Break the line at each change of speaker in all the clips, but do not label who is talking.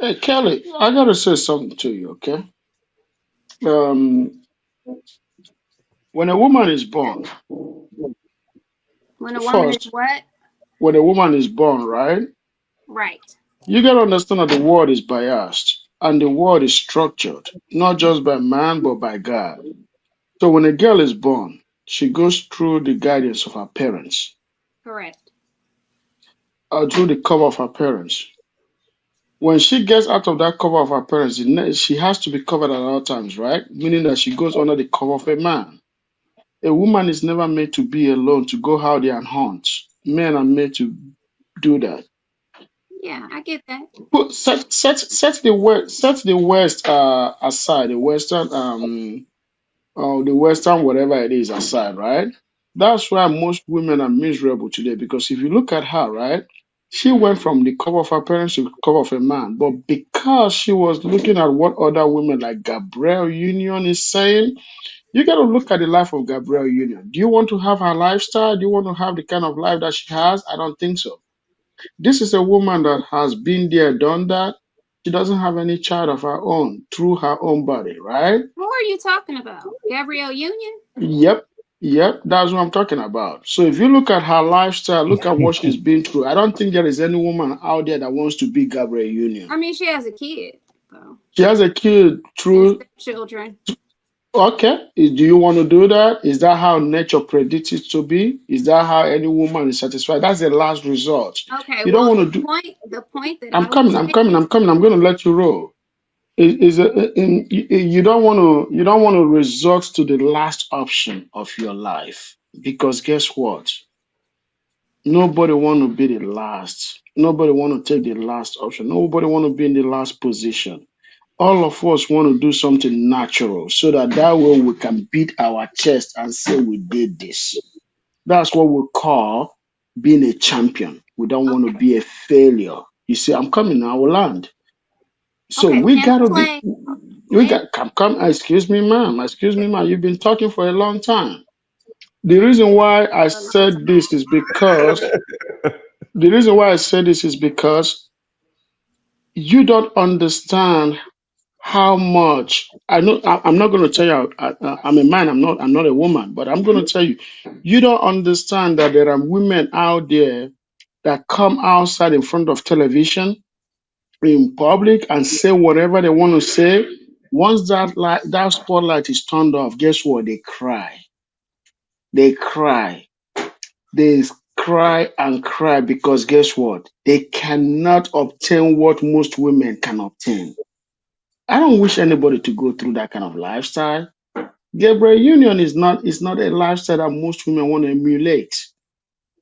Hey, Kelly, I gotta say something to you, okay? Um, when a woman is born,
When a woman is
first,
what?
when a woman is born, right?
Right.
You gotta understand that the world is biased and the world is structured, not just by man, but by God. So when a girl is born, she goes through the guidance of her parents,
Correct.
or through the cover of her parents. When she gets out of that cover of her parents, she has to be covered at all times, right? Meaning that she goes under the cover of a man. A woman is never made to be alone, to go out there and hunt. Men are made to do that.
Yeah, I get that.
Set the West aside, the Western whatever it is aside, right? That's why most women are miserable today because if you look at her, right, she went from the cover of her parents to the cover of a man, but because she was looking at what other women like Gabrielle Union is saying, you got to look at the life of Gabrielle Union. Do you want to have her lifestyle? Do you want to have the kind of life that she has? I don't think so. This is a woman that has been there, done that. She doesn't have any child of her own through her own body, right?
Who are you talking about? Gabrielle Union?
Yep, yep, that's what I'm talking about. So if you look at her lifestyle, look at what she's been through. I don't think there is any woman out there that wants to be Gabrielle Union.
I mean, she has a kid, though,
She has a kid
and
through.
stepchildren.
Okay, do you want to do that? Is that how nature predicts it to be? Is that how any woman is satisfied? That's the last resort.
Okay,
You don't
well,
want to do.
the point that
I'm
I was
coming. I'm coming.
making.
I'm coming. I'm going to let you roll. You don't want to. You don't want to resort to the last option of your life because guess what? Nobody want to be the last. Nobody want to take the last option. Nobody want to be in the last position. All of us want to do something natural so that way we can beat our chest and say we did this. That's what we call being a champion. We don't want to
Okay,
be a failure. You see, I'm coming now, I will land. So
okay.
we
Land the
gotta be
plane.
we
Land.
got come, excuse me, ma'am. You've been talking for a long time. The reason why I
For a long
said
time.
this is because the reason why I said this is because you don't understand how much I know. I'm not going to tell you. I'm a man. I'm not a woman. But I'm going to tell you, you don't understand that there are women out there that come outside in front of television in public and say whatever they want to say. Once that spotlight is turned off, guess what? They cry. They cry. They cry and cry because guess what? They cannot obtain what most women can obtain. I don't wish anybody to go through that kind of lifestyle. Gabriel Union is not a lifestyle that most women want to emulate.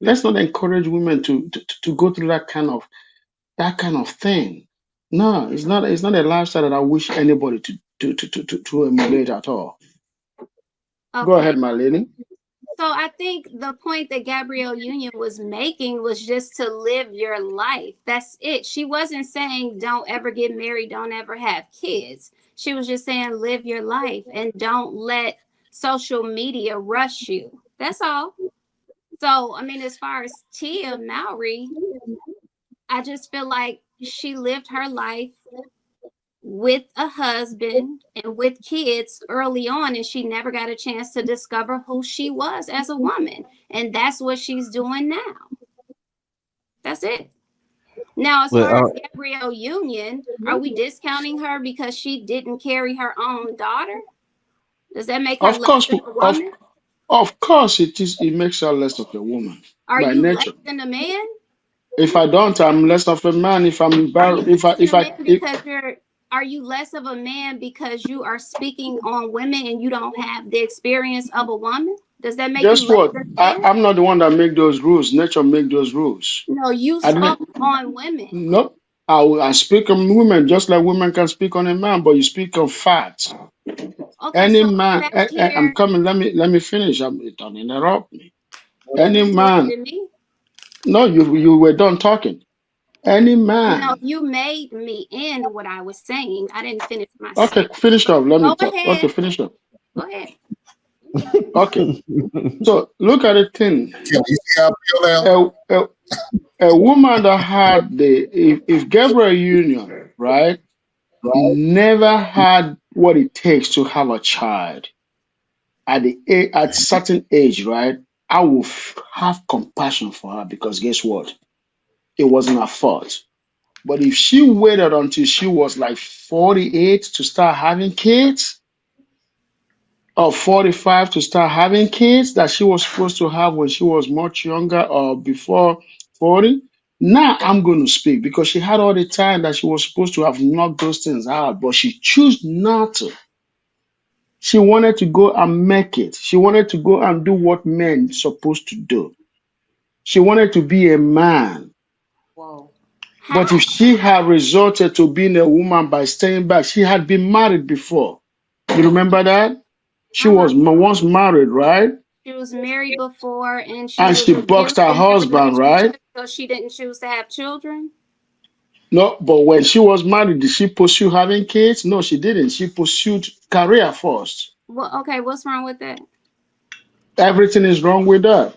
Let's not encourage women to go through that kind of thing. No, it's not a lifestyle that I wish anybody to emulate at all. Go
Okay.
ahead, my lady.
So I think the point that Gabrielle Union was making was just to live your life. That's it. She wasn't saying don't ever get married, don't ever have kids. She was just saying live your life and don't let social media rush you. That's all. So, I mean, as far as Tia Mowry, I just feel like she lived her life with a husband and with kids early on, and she never got a chance to discover who she was as a woman. And that's what she's doing now. That's it. Now, as
But
far as Gabrielle Union, are we discounting her because she didn't carry her own daughter? Does that make her
Of
less
course,
than a
of
woman?
of course, it makes her less of a woman
Are
by
you less
nature.
than a man?
If I don't, I'm less of a man. If I'm
Are you
embarrassed,
less than a man because you're are you less of a man because you are speaking on women and you don't have the experience of a woman? Does that make you
guess
less
what?
than a man?
I'm not the one that make those rules. Nature make those rules.
No, you
I didn't.
spoke on women.
No, I speak on women just like women can speak on a man, but you speak of facts.
Okay,
Any
so the
man,
fact
I'm
here,
coming. Let me finish. Don't interrupt me.
you
Any man.
interrupted me.
No, you were done talking. Any
No,
man.
you made me end what I was saying. I didn't finish my
Okay,
statement.
finish
But
up. Let me
go
talk. Okay,
ahead.
finish up.
Go ahead.
Okay. So look at the thing.
You see how I feel now?
A, a, a woman that had if Gabriel Union, right, never had what it takes to have a child at certain age, right, I will have compassion for her because guess what? It wasn't her fault. But if she waited until she was like 48 to start having kids, or 45 to start having kids that she was supposed to have when she was much younger or before 40, now I'm going to speak because she had all the time that she was supposed to have knocked those things out, but she chose not to. She wanted to go and make it. She wanted to go and do what men supposed to do. She wanted to be a man.
Whoa.
But if
How?
she had resorted to being a woman by staying back, she had been married before. You remember that? She
How long?
was once married, right?
She was married before and she
And
was
she boxed
abused
her
in that
husband, right?
relationship, so she didn't choose to have children.
No, but when she was married, did she pursue having kids? No, she didn't. She pursued career first.
Well, okay, what's wrong with that?
Everything is wrong with that.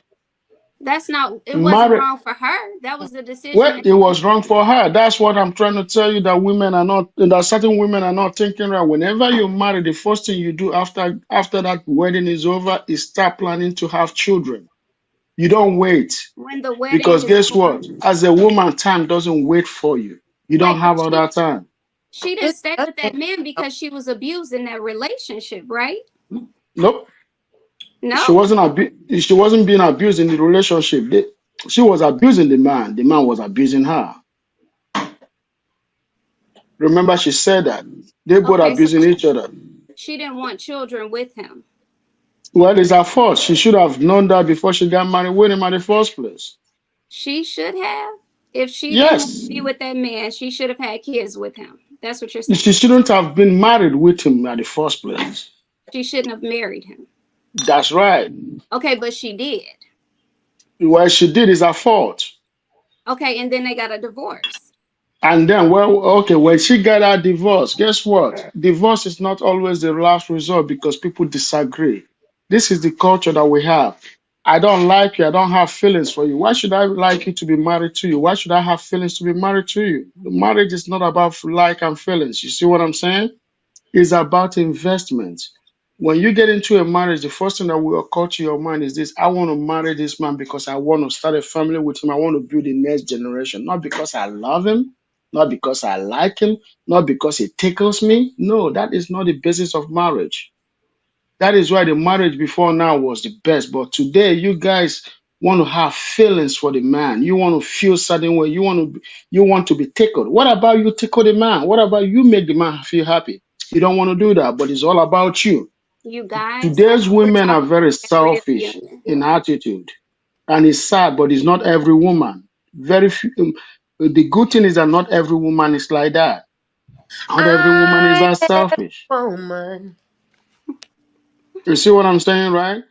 That's not, it wasn't
Married,
wrong for her. That was the decision
well,
that
it
she
was wrong for her. That's what I'm trying to tell you. That women are not, that certain women are not thinking right. Whenever you're married, the first thing you do after that wedding is over is start planning to have children. You don't wait
when the wedding
because
is
guess
over.
what? As a woman, time doesn't wait for you. You don't
Wait, but
have all that time.
she didn't
It
stay with that
doesn't.
man because she was abused in that relationship, right?
Nope. She
No.
wasn't she wasn't being abused in the relationship. She was abusing the man. The man was abusing her. Remember, she said that they both
Okay, so
abusing each other.
she didn't want children with him.
Well, it's her fault. She should have known that before she got married with him at the first place.
She should have. If she didn't want to
Yes,
be with that man, she should have had kids with him. That's what you're
she
saying.
shouldn't have been married with him at the first place.
She shouldn't have married him.
That's right.
Okay, but she did.
What she did is her fault.
Okay, and then they got a divorce.
And then, well, okay, when she got her divorce, guess what? Divorce is not always the last resort because people disagree. This is the culture that we have. I don't like you. I don't have feelings for you. Why should I like you to be married to you? Why should I have feelings to be married to you? The marriage is not about like and feelings. You see what I'm saying? Is about investment. When you get into a marriage, the first thing that will occur to your mind is this: I want to marry this man because I want to start a family with him. I want to build the next generation, not because I love him, not because I like him, not because he tickles me. No, that is not the basis of marriage. That is why the marriage before now was the best. But today, you guys want to have feelings for the man. You want to feel certain way. You want to be tickled. What about you tickle the man? What about you make the man feel happy? You don't want to do that, but it's all about you.
You guys, I
Today's
think we're
women are
talking
very
about Gabriel
selfish
Union.
in attitude, and it's sad, but it's not every woman. Very few. The good thing is that not every woman is like that. Not every woman is
I
that
am
selfish.
woman.
You see what I'm saying, right?